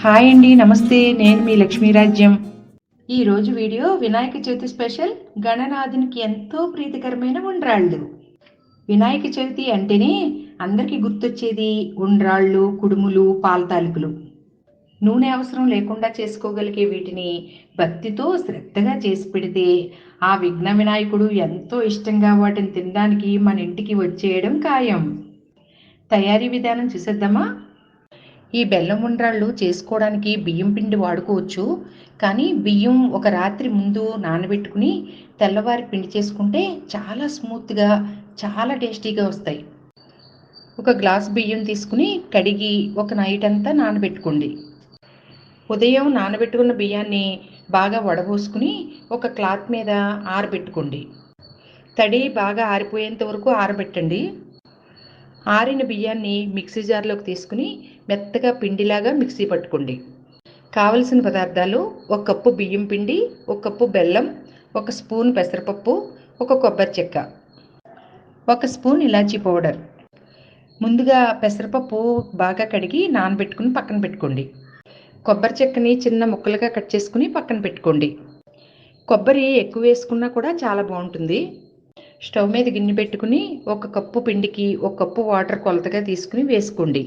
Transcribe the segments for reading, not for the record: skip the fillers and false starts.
Hi అండి, నమస్తే. నేను మీ లక్ష్మీరాజ్యం. ఈరోజు వీడియో వినాయక చవితి స్పెషల్. గణనాథునికి ఎంతో ప్రీతికరమైన ఉండ్రాళ్ళు. వినాయక చవితి అంటేనే అందరికీ గుర్తొచ్చేది ఉండ్రాళ్ళు, కుడుములు, పాలతాలికలు. నూనె అవసరం లేకుండా చేసుకోగలిగే వీటిని భక్తితో శ్రద్ధగా చేసి పెడితే ఆ విఘ్న వినాయకుడు ఎంతో ఇష్టంగా వాటిని తినడానికి మన ఇంటికి వచ్చేయడం ఖాయం. తయారీ విధానం చూసేద్దామా? ఈ బెల్లం ఉండ్రాళ్ళు చేసుకోవడానికి బియ్యం పిండి వాడుకోవచ్చు. కానీ బియ్యం ఒక రాత్రి ముందు నానబెట్టుకుని తెల్లవారి పిండి చేసుకుంటే చాలా స్మూత్గా, చాలా టేస్టీగా వస్తాయి. ఒక గ్లాస్ బియ్యం తీసుకుని కడిగి ఒక నైట్ అంతా నానబెట్టుకోండి. ఉదయం నానబెట్టుకున్న బియ్యాన్ని బాగా వడబోసుకుని ఒక క్లాత్ మీద ఆరబెట్టుకోండి. తడి బాగా ఆరిపోయేంత వరకు ఆరబెట్టండి. ఆరిన బియ్యాన్ని మిక్సీ జార్లోకి తీసుకుని మెత్తగా పిండిలాగా మిక్సీ పట్టుకోండి. కావలసిన పదార్థాలు: 1 కప్పు బియ్యం పిండి, 1 కప్పు బెల్లం, 1 స్పూన్ పెసరపప్పు, 1 కొబ్బరి చెక్క, 1 స్పూన్ ఇలాచీ పౌడర్. ముందుగా పెసరపప్పు బాగా కడిగి నానబెట్టుకుని పక్కన పెట్టుకోండి. కొబ్బరి చెక్కని చిన్న ముక్కలుగా కట్ చేసుకుని పక్కన పెట్టుకోండి. కొబ్బరి ఎక్కువ వేసుకున్నా కూడా చాలా బాగుంటుంది. స్టవ్ మీద గిన్నె పెట్టుకుని 1 కప్పు పిండికి 1 కప్పు వాటర్ కొలతగా తీసుకుని వేసుకోండి.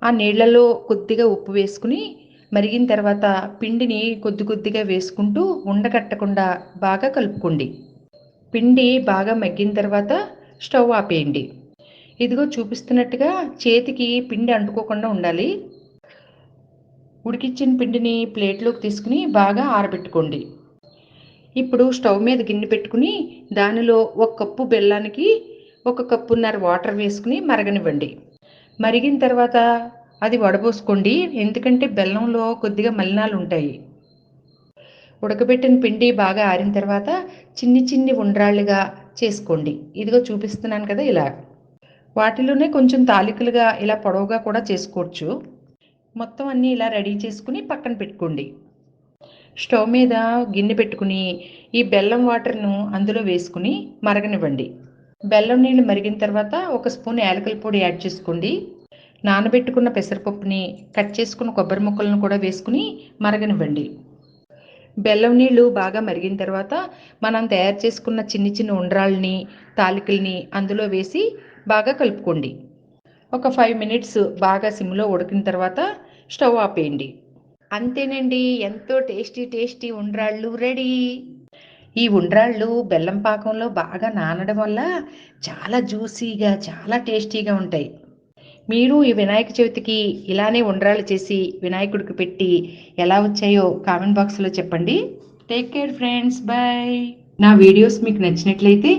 ఆ నీళ్లలో కొద్దిగా ఉప్పు వేసుకుని మరిగిన తర్వాత పిండిని కొద్ది కొద్దిగా వేసుకుంటూ ఉండకట్టకుండా బాగా కలుపుకోండి. పిండి బాగా మగ్గిన తర్వాత స్టవ్ ఆపేయండి. ఇదిగో చూపిస్తున్నట్టుగా చేతికి పిండి అంటుకోకుండా ఉండాలి. ఉడికించిన పిండిని ప్లేట్లోకి తీసుకుని బాగా ఆరబెట్టుకోండి. ఇప్పుడు స్టవ్ మీద గిన్నె పెట్టుకుని దానిలో 1 కప్పు బెల్లానికి 1 కప్పున్నర వాటర్ వేసుకుని మరగనివ్వండి. మరిగిన తర్వాత అది వడబోసుకోండి, ఎందుకంటే బెల్లంలో కొద్దిగా మలినాలు ఉంటాయి. ఉడకబెట్టిన పిండి బాగా ఆరిన తర్వాత చిన్ని చిన్ని ఉండ్రాళ్ళుగా చేసుకోండి. ఇదిగో చూపిస్తున్నాను కదా, ఇలా. వాటిలోనే కొంచెం తాలికలుగా ఇలా పొడవుగా కూడా చేసుకోవచ్చు. మొత్తం అన్నీ ఇలా రెడీ చేసుకుని పక్కన పెట్టుకోండి. స్టవ్ మీద గిన్నె పెట్టుకుని ఈ బెల్లం వాటర్ను అందులో వేసుకుని మరగనివ్వండి. బెల్లం నీళ్ళు మరిగిన తర్వాత 1 స్పూన్ యాలకుల పొడి యాడ్ చేసుకోండి. నానబెట్టుకున్న పెసరపప్పుని, కట్ చేసుకున్న కొబ్బరి ముక్కలను కూడా వేసుకుని మరగనివ్వండి. బెల్లం నీళ్ళు బాగా మరిగిన తర్వాత మనం తయారు చేసుకున్న చిన్ని చిన్న ఉండ్రాళ్ళని, తాలికల్ని అందులో వేసి బాగా కలుపుకోండి. ఒక 5 మినిట్స్ బాగా సిమ్లో ఉడికిన తర్వాత స్టవ్ ఆపేయండి. అంతేనండి, ఎంతో టేస్టీ ఉండ్రాళ్ళు రెడీ. ఈ ఉండ్రాళ్ళు బెల్లం పాకంలో బాగా నానడం వల్ల చాలా జ్యూసీగా, చాలా టేస్టీగా ఉంటాయి. మీరు ఈ వినాయక చవితికి ఇలానే ఉండ్రాళ్ళు చేసి వినాయకుడికి పెట్టి ఎలా వచ్చాయో కామెంట్ బాక్స్లో చెప్పండి. Take care friends, bye. నా వీడియోస్ మీకు నచ్చినట్లయితే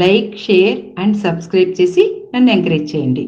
లైక్, షేర్ అండ్ సబ్స్క్రైబ్ చేసి నన్ను ఎంకరేజ్ చేయండి.